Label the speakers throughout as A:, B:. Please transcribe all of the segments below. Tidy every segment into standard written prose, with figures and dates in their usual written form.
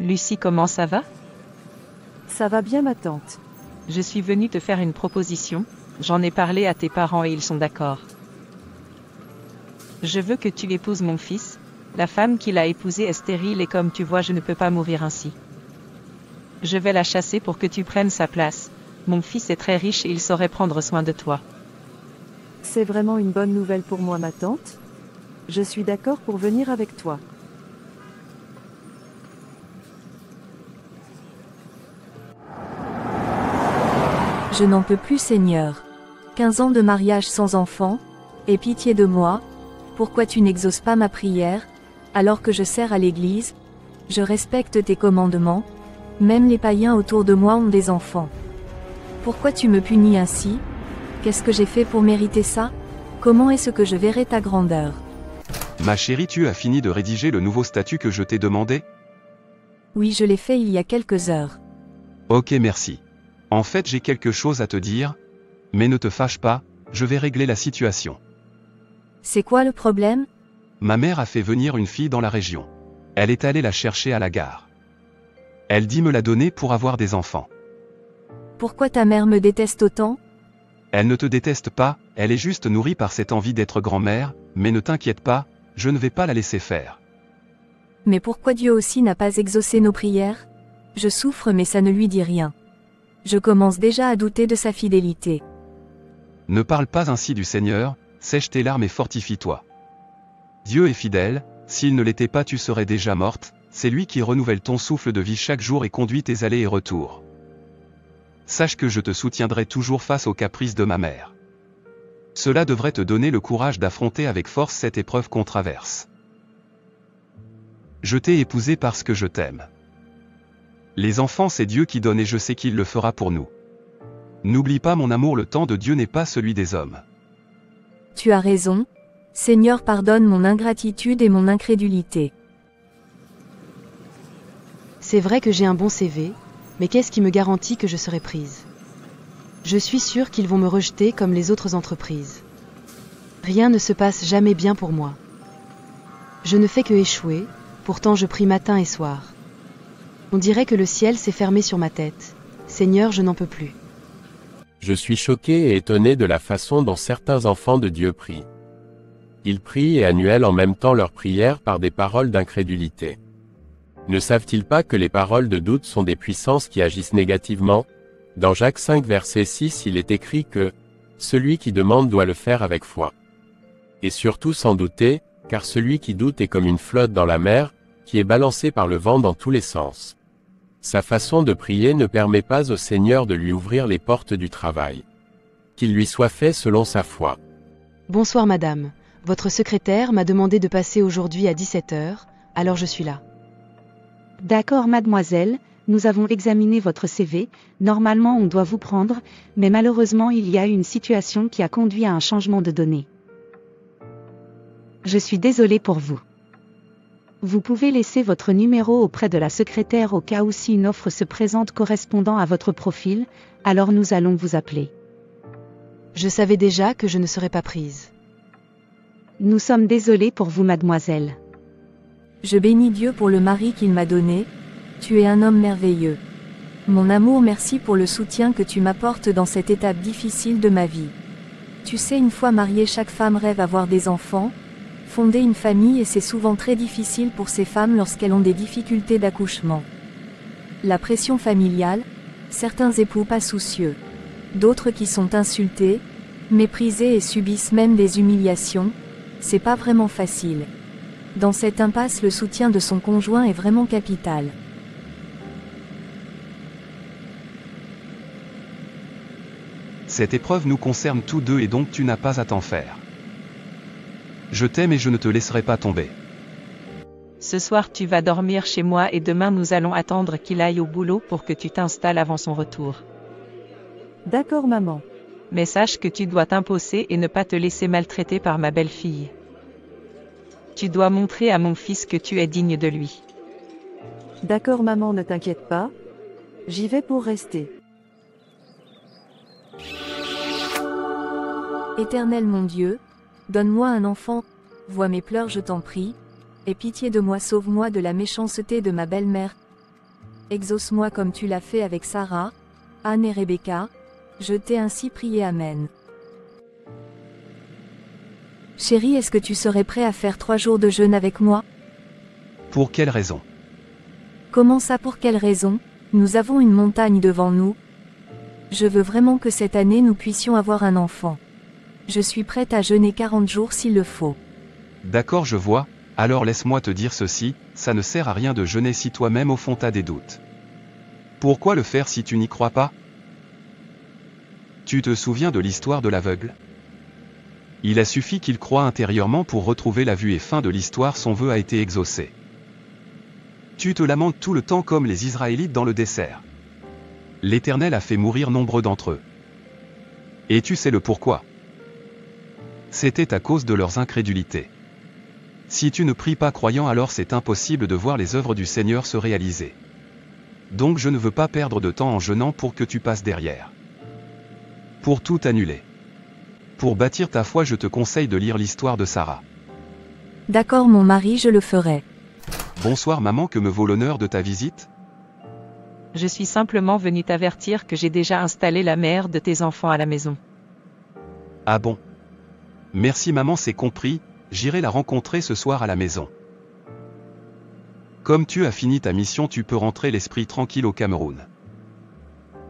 A: Lucie, comment ça va?
B: Ça va bien ma tante.
A: Je suis venue te faire une proposition, j'en ai parlé à tes parents et ils sont d'accord. Je veux que tu épouses mon fils, la femme qu'il a épousée est stérile et comme tu vois je ne peux pas mourir ainsi. Je vais la chasser pour que tu prennes sa place, mon fils est très riche et il saurait prendre soin de toi.
B: C'est vraiment une bonne nouvelle pour moi ma tante. Je suis d'accord pour venir avec toi.
C: Je n'en peux plus Seigneur. 15 ans de mariage sans enfant, aie pitié de moi. Pourquoi tu n'exauces pas ma prière, alors que je sers à l'église? Je respecte tes commandements. Même les païens autour de moi ont des enfants. Pourquoi tu me punis ainsi? Qu'est-ce que j'ai fait pour mériter ça? Comment est-ce que je verrai ta grandeur?
D: Ma chérie, tu as fini de rédiger le nouveau statut que je t'ai demandé?
C: Oui, je l'ai fait il y a quelques heures.
D: Ok, merci. En fait, j'ai quelque chose à te dire. Mais ne te fâche pas, je vais régler la situation.
C: C'est quoi le problème?
D: Ma mère a fait venir une fille dans la région. Elle est allée la chercher à la gare. Elle dit me la donner pour avoir des enfants.
C: Pourquoi ta mère me déteste autant?
D: Elle ne te déteste pas, elle est juste nourrie par cette envie d'être grand-mère, mais ne t'inquiète pas, je ne vais pas la laisser faire.
C: Mais pourquoi Dieu aussi n'a pas exaucé nos prières? Je souffre mais ça ne lui dit rien. Je commence déjà à douter de sa fidélité.
D: Ne parle pas ainsi du Seigneur, sèche tes larmes et fortifie-toi. Dieu est fidèle, s'il ne l'était pas tu serais déjà morte, c'est lui qui renouvelle ton souffle de vie chaque jour et conduit tes allers et retours. Sache que je te soutiendrai toujours face aux caprices de ma mère. Cela devrait te donner le courage d'affronter avec force cette épreuve qu'on traverse. Je t'ai épousé parce que je t'aime. Les enfants c'est Dieu qui donne et je sais qu'il le fera pour nous. N'oublie pas mon amour, le temps de Dieu n'est pas celui des hommes.
C: Tu as raison. Seigneur, pardonne mon ingratitude et mon incrédulité.
E: C'est vrai que j'ai un bon CV, mais qu'est-ce qui me garantit que je serai prise? Je suis sûre qu'ils vont me rejeter comme les autres entreprises. Rien ne se passe jamais bien pour moi. Je ne fais que échouer, pourtant je prie matin et soir. On dirait que le ciel s'est fermé sur ma tête. Seigneur, je n'en peux plus.
F: Je suis choqué et étonné de la façon dont certains enfants de Dieu prient. Ils prient et annulent en même temps leurs prières par des paroles d'incrédulité. Ne savent-ils pas que les paroles de doute sont des puissances qui agissent négativement? Dans Jacques 5 verset 6 il est écrit que « Celui qui demande doit le faire avec foi. » Et surtout sans douter, car celui qui doute est comme une flotte dans la mer, qui est balancée par le vent dans tous les sens. Sa façon de prier ne permet pas au Seigneur de lui ouvrir les portes du travail. Qu'il lui soit fait selon sa foi.
E: Bonsoir madame, votre secrétaire m'a demandé de passer aujourd'hui à 17h, alors je suis là.
G: D'accord mademoiselle, nous avons examiné votre CV, normalement on doit vous prendre, mais malheureusement il y a eu une situation qui a conduit à un changement de données. Je suis désolée pour vous. Vous pouvez laisser votre numéro auprès de la secrétaire au cas où si une offre se présente correspondant à votre profil, alors nous allons vous appeler.
E: Je savais déjà que je ne serais pas prise.
G: Nous sommes désolés pour vous mademoiselle.
C: Je bénis Dieu pour le mari qu'il m'a donné. Tu es un homme merveilleux. Mon amour, merci pour le soutien que tu m'apportes dans cette étape difficile de ma vie. Tu sais, une fois mariée, chaque femme rêve avoir des enfants, fonder une famille et c'est souvent très difficile pour ces femmes lorsqu'elles ont des difficultés d'accouchement. La pression familiale, certains époux pas soucieux, d'autres qui sont insultés, méprisés et subissent même des humiliations, c'est pas vraiment facile. Dans cette impasse, le soutien de son conjoint est vraiment capital.
D: Cette épreuve nous concerne tous deux et donc tu n'as pas à t'en faire. Je t'aime et je ne te laisserai pas tomber.
A: Ce soir tu vas dormir chez moi et demain nous allons attendre qu'il aille au boulot pour que tu t'installes avant son retour.
B: D'accord maman.
A: Mais sache que tu dois t'imposer et ne pas te laisser maltraiter par ma belle-fille. Tu dois montrer à mon fils que tu es digne de lui.
B: D'accord maman, ne t'inquiète pas. J'y vais pour rester.
C: Éternel mon Dieu, donne-moi un enfant, vois mes pleurs je t'en prie, aie pitié de moi, sauve-moi de la méchanceté de ma belle-mère, Exauce-moi comme tu l'as fait avec Sarah, Anne et Rebecca. Je t'ai ainsi prié. Amen. Chérie, est-ce que tu serais prêt à faire 3 jours de jeûne avec moi?
D: Pour quelle raison?
C: Comment ça, pour quelle raison? Nous avons une montagne devant nous. Je veux vraiment que cette année nous puissions avoir un enfant. Je suis prête à jeûner 40 jours s'il le faut.
D: D'accord, je vois, alors laisse-moi te dire ceci, ça ne sert à rien de jeûner si toi-même au fond t'as des doutes. Pourquoi le faire si tu n'y crois pas? Tu te souviens de l'histoire de l'aveugle? Il a suffi qu'il croie intérieurement pour retrouver la vue et fin de l'histoire, son vœu a été exaucé. Tu te lamentes tout le temps comme les Israélites dans le désert. L'Éternel a fait mourir nombreux d'entre eux. Et tu sais le pourquoi. C'était à cause de leurs incrédulités. Si tu ne pries pas croyant, alors c'est impossible de voir les œuvres du Seigneur se réaliser. Donc je ne veux pas perdre de temps en jeûnant pour que tu passes derrière. Pour tout annuler. Pour bâtir ta foi, je te conseille de lire l'histoire de Sarah.
C: D'accord mon mari, je le ferai.
D: Bonsoir maman, que me vaut l'honneur de ta visite?
A: Je suis simplement venu t'avertir que j'ai déjà installé la mère de tes enfants à la maison.
D: Ah bon? Merci maman, c'est compris, j'irai la rencontrer ce soir à la maison. Comme tu as fini ta mission, tu peux rentrer l'esprit tranquille au Cameroun.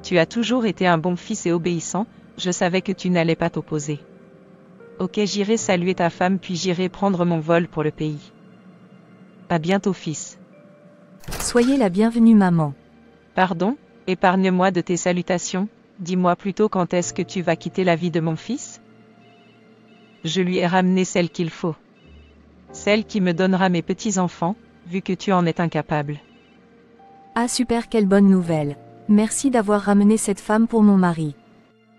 A: Tu as toujours été un bon fils et obéissant, je savais que tu n'allais pas t'opposer. Ok, j'irai saluer ta femme puis j'irai prendre mon vol pour le pays. À bientôt fils.
C: Soyez la bienvenue maman.
A: Pardon, épargne-moi de tes salutations, dis-moi plutôt quand est-ce que tu vas quitter la vie de mon fils? Je lui ai ramené celle qu'il faut. Celle qui me donnera mes petits-enfants, vu que tu en es incapable.
C: Ah super, quelle bonne nouvelle. Merci d'avoir ramené cette femme pour mon mari.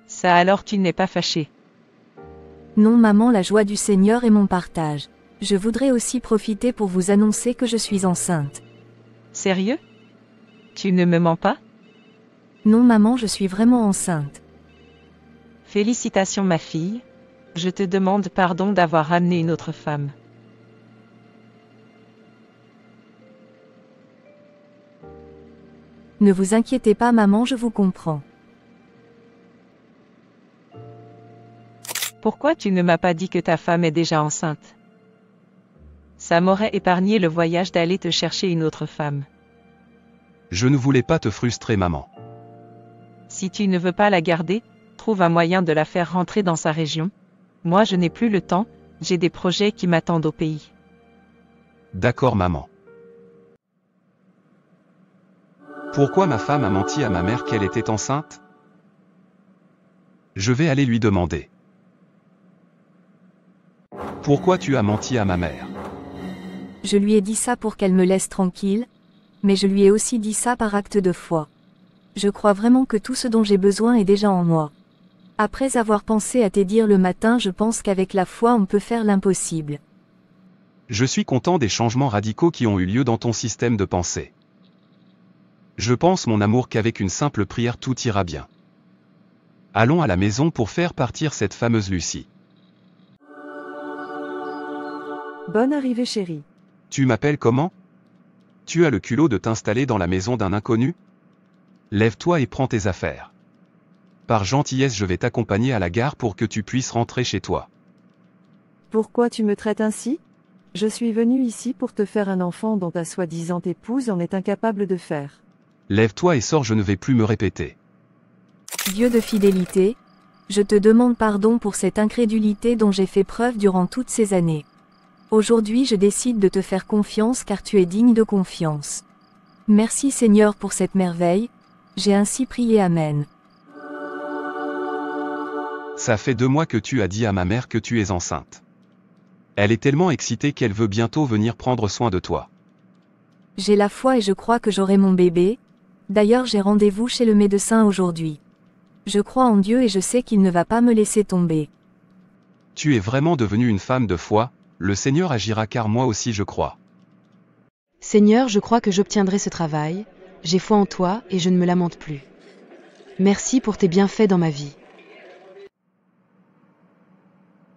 A: Ça alors, tu n'es pas fâché?
C: Non maman, la joie du Seigneur est mon partage. Je voudrais aussi profiter pour vous annoncer que je suis enceinte.
A: Sérieux? Tu ne me mens pas?
C: Non maman, je suis vraiment enceinte.
A: Félicitations ma fille. Je te demande pardon d'avoir ramené une autre femme.
C: Ne vous inquiétez pas maman, je vous comprends.
A: Pourquoi tu ne m'as pas dit que ta femme est déjà enceinte? Ça m'aurait épargné le voyage d'aller te chercher une autre femme.
D: Je ne voulais pas te frustrer maman.
A: Si tu ne veux pas la garder, trouve un moyen de la faire rentrer dans sa région. Moi je n'ai plus le temps, j'ai des projets qui m'attendent au pays.
D: D'accord maman. Pourquoi ma femme a menti à ma mère qu'elle était enceinte? Je vais aller lui demander. Pourquoi tu as menti à ma mère?
C: Je lui ai dit ça pour qu'elle me laisse tranquille, mais je lui ai aussi dit ça par acte de foi. Je crois vraiment que tout ce dont j'ai besoin est déjà en moi. Après avoir pensé à te dire le matin, je pense qu'avec la foi on peut faire l'impossible.
D: Je suis content des changements radicaux qui ont eu lieu dans ton système de pensée. Je pense mon amour qu'avec une simple prière tout ira bien. Allons à la maison pour faire partir cette fameuse Lucie.
B: Bonne arrivée chérie.
D: Tu m'appelles comment? Tu as le culot de t'installer dans la maison d'un inconnu? Lève-toi et prends tes affaires. Par gentillesse, je vais t'accompagner à la gare pour que tu puisses rentrer chez toi.
B: Pourquoi tu me traites ainsi? Je suis venu ici pour te faire un enfant dont ta soi-disant épouse en est incapable de faire.
D: Lève-toi et sors, je ne vais plus me répéter.
C: Dieu de fidélité, je te demande pardon pour cette incrédulité dont j'ai fait preuve durant toutes ces années. Aujourd'hui je décide de te faire confiance car tu es digne de confiance. Merci Seigneur pour cette merveille, j'ai ainsi prié. Amen.
D: Ça fait 2 mois que tu as dit à ma mère que tu es enceinte. Elle est tellement excitée qu'elle veut bientôt venir prendre soin de toi.
C: J'ai la foi et je crois que j'aurai mon bébé. D'ailleurs j'ai rendez-vous chez le médecin aujourd'hui. Je crois en Dieu et je sais qu'il ne va pas me laisser tomber.
D: Tu es vraiment devenue une femme de foi, le Seigneur agira car moi aussi je crois.
E: Seigneur, je crois que j'obtiendrai ce travail, j'ai foi en toi et je ne me lamente plus. Merci pour tes bienfaits dans ma vie.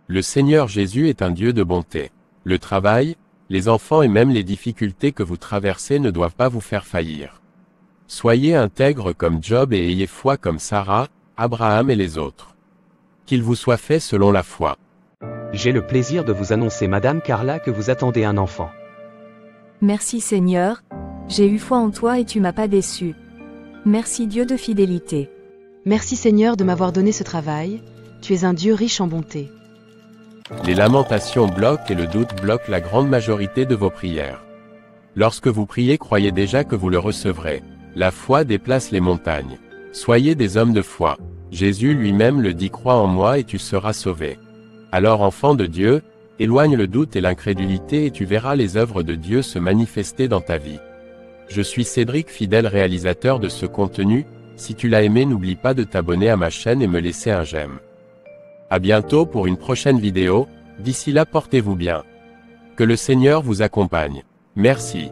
F: Le Seigneur Jésus est un Dieu de bonté. Le travail, les enfants et même les difficultés que vous traversez ne doivent pas vous faire faillir. Soyez intègres comme Job et ayez foi comme Sarah, Abraham et les autres. Qu'il vous soit fait selon la foi.
H: J'ai le plaisir de vous annoncer Madame Carla que vous attendez un enfant.
C: Merci Seigneur, j'ai eu foi en toi et tu m'as pas déçu. Merci Dieu de fidélité.
E: Merci Seigneur de m'avoir donné ce travail, tu es un Dieu riche en bonté.
F: Les lamentations bloquent et le doute bloque la grande majorité de vos prières. Lorsque vous priez, croyez déjà que vous le recevrez. La foi déplace les montagnes. Soyez des hommes de foi. Jésus lui-même le dit, crois en moi et tu seras sauvé. Alors enfant de Dieu, éloigne le doute et l'incrédulité et tu verras les œuvres de Dieu se manifester dans ta vie. Je suis Cédric, fidèle réalisateur de ce contenu. Si tu l'as aimé, n'oublie pas de t'abonner à ma chaîne et me laisser un j'aime. À bientôt pour une prochaine vidéo, d'ici là portez-vous bien. Que le Seigneur vous accompagne. Merci.